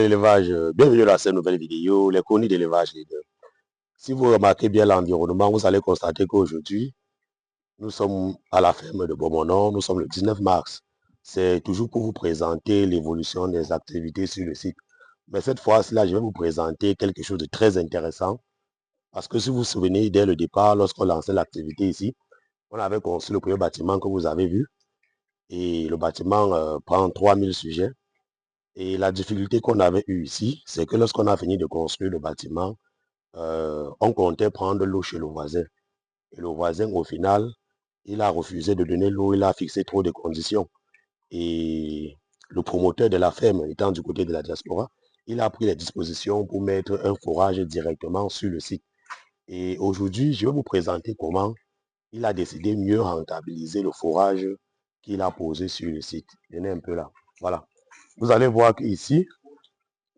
L'élevage, bienvenue dans cette nouvelle vidéo, les chroniques d'élevage leader. Si vous remarquez bien l'environnement, vous allez constater qu'aujourd'hui, nous sommes à la ferme de Beaumont-Nord, nous sommes le 19 mars. C'est toujours pour vous présenter l'évolution des activités sur le site. Mais cette fois-ci, là, je vais vous présenter quelque chose de très intéressant. Parce que si vous vous souvenez, dès le départ, lorsqu'on lançait l'activité ici, on avait construit le premier bâtiment que vous avez vu. Et le bâtiment prend 3000 sujets. Et la difficulté qu'on avait eue ici, c'est que lorsqu'on a fini de construire le bâtiment, on comptait prendre l'eau chez le voisin. Et le voisin, au final, il a refusé de donner l'eau, il a fixé trop de conditions. Et le promoteur de la ferme, étant du côté de la diaspora, il a pris les dispositions pour mettre un forage directement sur le site. Et aujourd'hui, je vais vous présenter comment il a décidé mieux rentabiliser le forage qu'il a posé sur le site. Venez un peu là. Voilà. Vous allez voir qu'ici,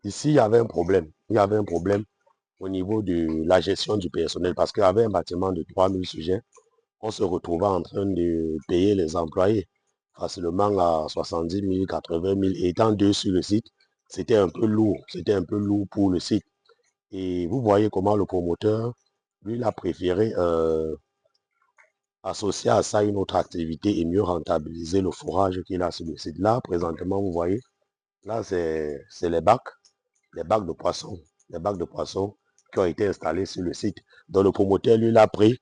ici, il y avait un problème. Il y avait un problème au niveau de la gestion du personnel parce qu'avec un bâtiment de 3000 sujets, on se retrouvait en train de payer les employés facilement à 70 000, 80 000. Et étant deux sur le site, c'était un peu lourd. C'était un peu lourd pour le site. Et vous voyez comment le promoteur, lui, il a préféré associer à ça une autre activité et mieux rentabiliser le forage qu'il a sur le site. Là, présentement, vous voyez, là, c'est les bacs de poissons, les bacs de poissons qui ont été installés sur le site. Donc, le promoteur, lui, il a pris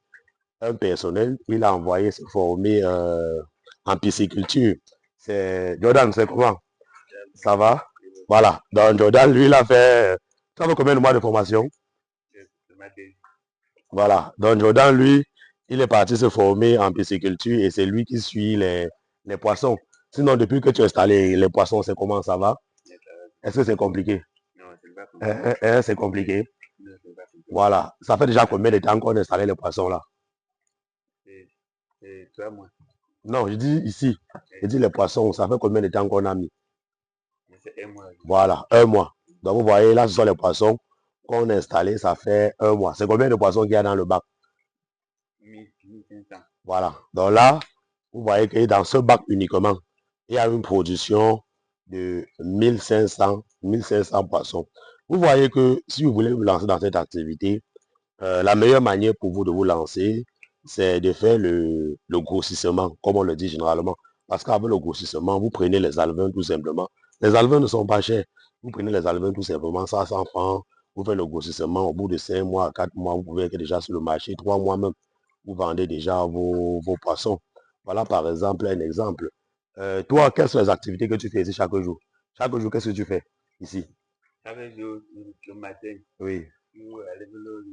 un personnel, il a envoyé se former en pisciculture. C'est Jordan, c'est comment? Ça va? Voilà. Donc, Jordan, lui, il a fait, ça fait combien de mois de formation? Voilà. Donc, Jordan, lui, il est parti se former en pisciculture et c'est lui qui suit les poissons. Sinon, depuis que tu as installé les poissons, c'est comment ça va? Est-ce que c'est compliqué? C'est compliqué. Voilà. Ça fait déjà combien de temps qu'on a installé les poissons là? Non, je dis ici. Je dis les poissons, ça fait combien de temps qu'on a mis? Voilà, un mois. Donc vous voyez, là, ce sont les poissons qu'on a installés, ça fait un mois. C'est combien de poissons qu'il y a dans le bac? Voilà. Donc là, vous voyez que dans ce bac uniquement, il y a une production de 1500 poissons. Vous voyez que si vous voulez vous lancer dans cette activité, la meilleure manière pour vous de vous lancer, c'est de faire le grossissement, comme on le dit généralement. Parce qu'avec le grossissement, vous prenez les alevins tout simplement. Les alevins ne sont pas chers. Vous prenez les alevins tout simplement, ça 100 francs. Vous faites le grossissement au bout de 5 mois, 4 mois, vous pouvez être déjà sur le marché, 3 mois même. Vous vendez déjà vos poissons. Voilà par exemple un exemple. Toi, quelles sont les activités que tu fais ici chaque jour? Chaque jour, qu'est-ce que tu fais ici? Chaque jour, le matin, Oui, nous allons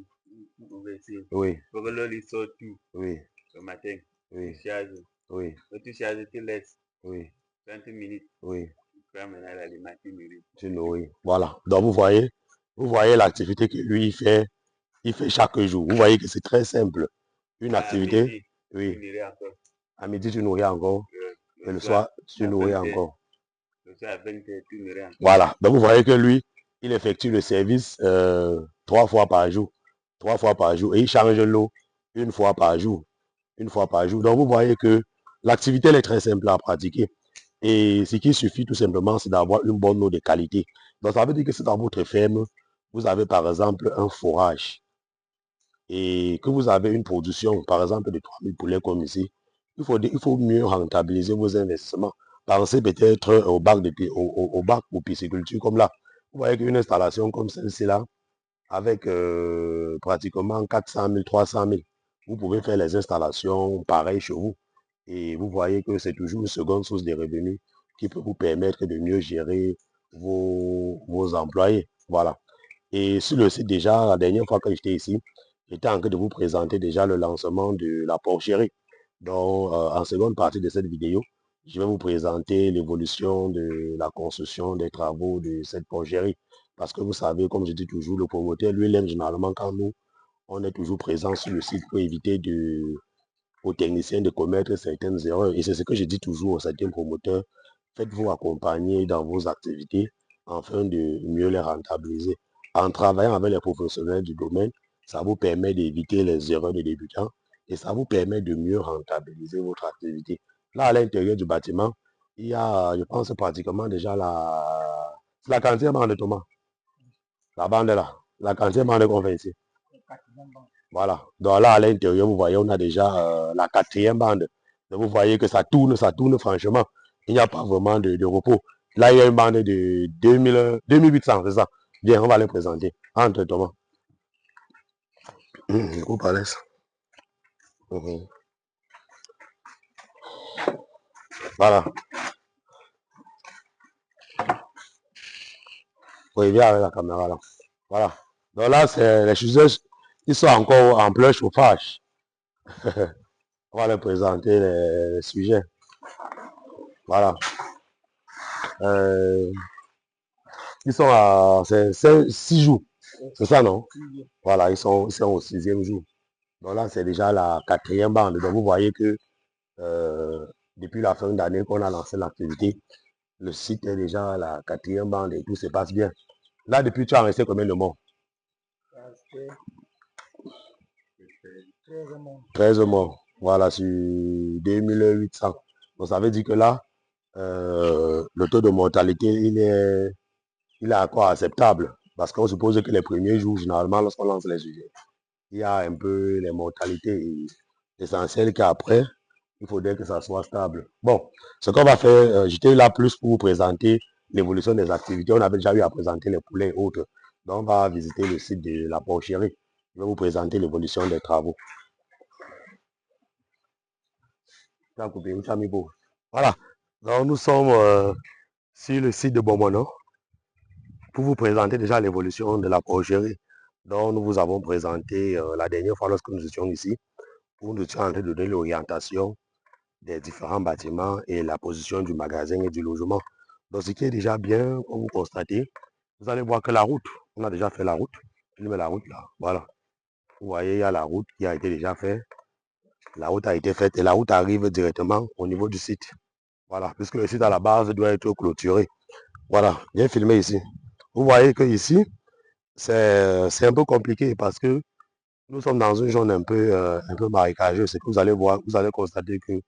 oui, pour que l'eau sort tout oui, le matin. oui, Tu charges. oui, Quand tu charges, tu laisses oui, 30 minutes. oui. Tu prends maintenant l'aliment, tu nourris. Tu nourris. Voilà. Donc vous voyez l'activité que lui il fait chaque jour. Vous voyez que c'est très simple. Une À activité, midi, tu oui. nourris encore. À midi, tu nourris encore. Et Le le soir, soir, tu à nourris 20h, encore. le soir à 20h, tu nourris encore. Voilà. Donc vous voyez que lui, il effectue le service 3 fois par jour. 3 fois par jour. Et il change l'eau une fois par jour. Une fois par jour. Donc vous voyez que l'activité elle est très simple à pratiquer. Et ce qui suffit tout simplement, c'est d'avoir une bonne eau de qualité. Donc ça veut dire que si dans votre ferme, vous avez par exemple un forage et que vous avez une production, par exemple, de 3000 poulets comme ici, il faut mieux rentabiliser vos investissements. Pensez peut-être au bac au bac ou pisciculture comme là. Vous voyez qu'une installation comme celle-ci là, avec pratiquement 400 000, 300 000, vous pouvez faire les installations pareilles chez vous. Et vous voyez que c'est toujours une seconde source de revenus qui peut vous permettre de mieux gérer vos employés. Voilà. Et sur le site déjà, la dernière fois que j'étais ici, j'étais en train de vous présenter déjà le lancement de la porcherie. Donc, en seconde partie de cette vidéo, je vais vous présenter l'évolution de la construction des travaux de cette porcherie. Parce que vous savez, comme je dis toujours, le promoteur, lui, il aime généralement quand nous, on est toujours présent sur le site pour éviter aux techniciens de commettre certaines erreurs. Et c'est ce que je dis toujours aux certains promoteurs. Faites-vous accompagner dans vos activités afin de mieux les rentabiliser. En travaillant avec les professionnels du domaine, ça vous permet d'éviter les erreurs des débutants et ça vous permet de mieux rentabiliser votre activité. Là, à l'intérieur du bâtiment, il y a, je pense, pratiquement déjà C'est la quantième bande, Thomas. La bande là. La quantième bande qu'on fait ici. Voilà. Donc là, à l'intérieur, vous voyez, on a déjà la quatrième bande. Donc vous voyez que ça tourne franchement. Il n'y a pas vraiment de repos. Là, il y a une bande de 2800, c'est ça. Bien, on va les présenter. Entre Thomas. Je vous parle ça. Voilà. Oui, viens avec la caméra là. Voilà. Donc là, c'est les chaussures, ils sont encore en plein chauffage. On va les présenter les sujets. Voilà. Ils sont à 6 jours. C'est ça, non? Voilà, ils sont au 6e jour. Donc là, c'est déjà la quatrième bande. Donc vous voyez que depuis la fin d'année qu'on a lancé l'activité, le site est déjà à la quatrième bande et tout se passe bien. Là, depuis, tu as resté combien de mois? 13 mois. Voilà, sur 2800. Donc ça veut dire que là, le taux de mortalité, il est encore acceptable. Parce qu'on suppose que les premiers jours, généralement, lorsqu'on lance les sujets, il y a un peu les mortalités. L'essentiel qu'après, il faudrait que ça soit stable. Bon, ce qu'on va faire, j'étais là plus pour vous présenter l'évolution des activités. On avait déjà eu à présenter les poulets et autres. Donc, on va visiter le site de la porcherie. Je vais vous présenter l'évolution des travaux. Voilà. Donc, nous sommes sur le site de Bomono pour vous présenter déjà l'évolution de la porcherie. Donc, nous vous avons présenté la dernière fois lorsque nous étions ici, où nous étions en train de donner l'orientation des différents bâtiments et la position du magasin et du logement. Donc, ce qui est déjà bien, comme vous constatez, vous allez voir que la route, on a déjà fait la route. Je mets la route là, voilà. Vous voyez, il y a la route qui a été déjà faite. La route a été faite et la route arrive directement au niveau du site. Voilà, puisque le site à la base doit être clôturé. Voilà, bien filmé ici. Vous voyez que ici, c'est un peu compliqué parce que nous sommes dans une zone un peu marécageuse. C'est que vous allez voir, vous allez constater que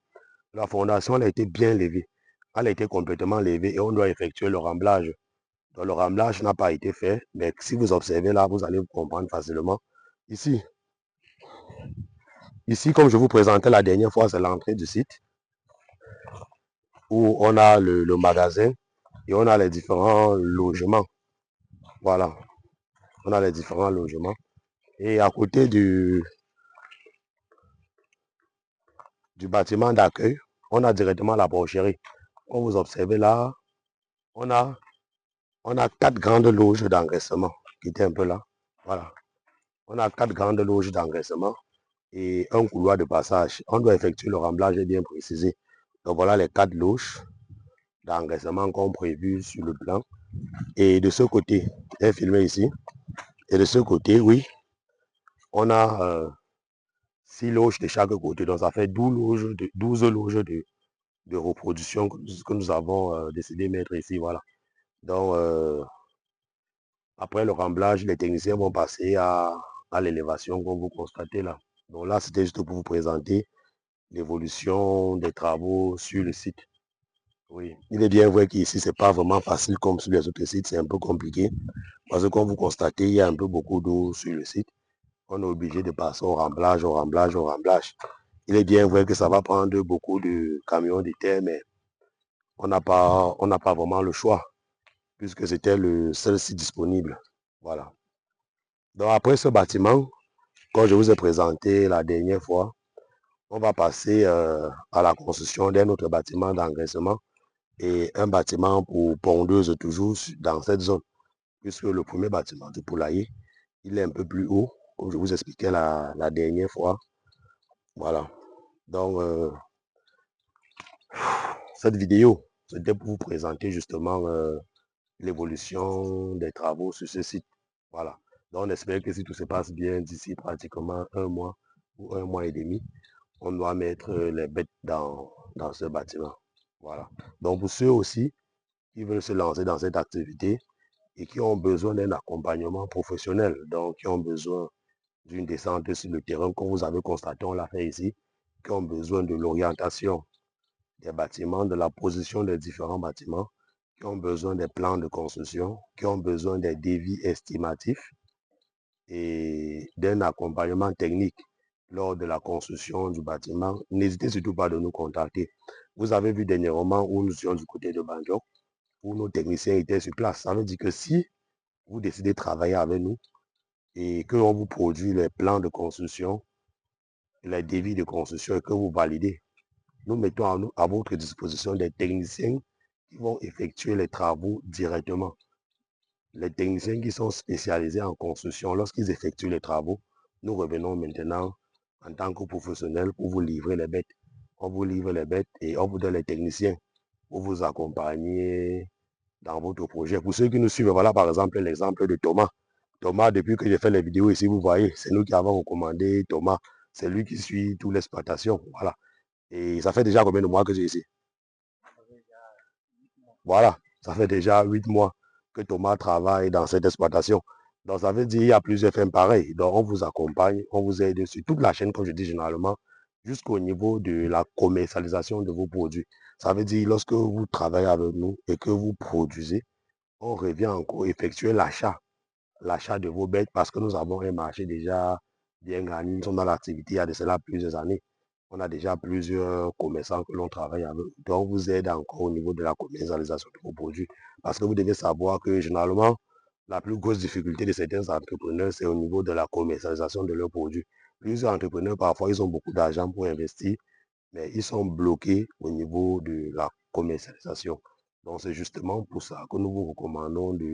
la fondation elle a été bien levée. Elle a été complètement levée et on doit effectuer le remblage. Donc, le remblage n'a pas été fait, mais si vous observez là, vous allez comprendre facilement. Ici, comme je vous présentais la dernière fois, c'est l'entrée du site où on a le magasin et on a les différents logements. Voilà, on a les différents logements. Et à côté du bâtiment d'accueil, on a directement la porcherie. Comme vous observez là, on a 4 grandes loges d'engraissement qui étaient un peu là. Voilà. On a 4 grandes loges d'engraissement et un couloir de passage. On doit effectuer le remblage bien précisé. Donc voilà les 4 loges d'engraissement qu'on prévu sur le plan. Et de ce côté, est filmé ici. Et de ce côté, oui, on a 6 loges de chaque côté. Donc ça fait 12 loges de reproduction que nous avons décidé de mettre ici. Voilà. Donc après le remblage, les techniciens vont passer à l'élévation comme vous constatez là. Donc là, c'était juste pour vous présenter l'évolution des travaux sur le site. Oui, il est bien vrai qu'ici, c'est pas vraiment facile comme sur les autres sites, c'est un peu compliqué. Parce que comme vous constatez, il y a un peu beaucoup d'eau sur le site. On est obligé de passer au remblage, au remblage, au remblage. Il est bien vrai que ça va prendre beaucoup de camions de terre, mais on n'a pas vraiment le choix, puisque c'était le seul site disponible. Voilà. Donc après ce bâtiment, comme je vous ai présenté la dernière fois, on va passer à la construction d'un autre bâtiment d'engraissement et un bâtiment pour pondeuse toujours dans cette zone, puisque le premier bâtiment du poulailler, il est un peu plus haut, comme je vous expliquais la dernière fois. Voilà. Donc, cette vidéo, c'était pour vous présenter justement l'évolution des travaux sur ce site. Voilà. Donc, on espère que si tout se passe bien d'ici pratiquement un mois ou un mois et demi, on doit mettre les bêtes dans ce bâtiment. Voilà. Donc, pour ceux aussi qui veulent se lancer dans cette activité et qui ont besoin d'un accompagnement professionnel, donc qui ont besoin d'une descente sur le terrain, comme vous avez constaté, on l'a fait ici, qui ont besoin de l'orientation des bâtiments, de la position des différents bâtiments, qui ont besoin des plans de construction, qui ont besoin des devis estimatifs et d'un accompagnement technique lors de la construction du bâtiment, n'hésitez surtout pas de nous contacter. Vous avez vu dernièrement où nous étions du côté de Banjok, où nos techniciens étaient sur place. Ça veut dire que si vous décidez de travailler avec nous et que l'on vous produit les plans de construction, les devis de construction et que vous validez, nous mettons à votre disposition des techniciens qui vont effectuer les travaux directement. Les techniciens qui sont spécialisés en construction, lorsqu'ils effectuent les travaux, nous revenons maintenant en tant que professionnels pour vous livrer les bêtes. On vous livre les bêtes et on vous donne les techniciens pour vous accompagner dans votre projet. Pour ceux qui nous suivent, voilà par exemple l'exemple de Thomas. Thomas, depuis que j'ai fait les vidéos ici, vous voyez, c'est nous qui avons recommandé Thomas. C'est lui qui suit toute l'exploitation. Voilà. Et ça fait déjà combien de mois que j'ai ici? Voilà, ça fait déjà 8 mois que Thomas travaille dans cette exploitation. Donc, ça veut dire qu'il y a plusieurs fermes pareilles. Donc, on vous accompagne, on vous aide sur toute la chaîne, comme je dis généralement, jusqu'au niveau de la commercialisation de vos produits. Ça veut dire, lorsque vous travaillez avec nous et que vous produisez, on revient encore effectuer l'achat de vos bêtes parce que nous avons un marché déjà bien gagné. Nous sommes dans l'activité il y a de cela plusieurs années. On a déjà plusieurs commerçants que l'on travaille avec. Donc, on vous aide encore au niveau de la commercialisation de vos produits. Parce que vous devez savoir que généralement, la plus grosse difficulté de certains entrepreneurs, c'est au niveau de la commercialisation de leurs produits. Plusieurs entrepreneurs, parfois, ils ont beaucoup d'argent pour investir, mais ils sont bloqués au niveau de la commercialisation. Donc, c'est justement pour ça que nous vous recommandons de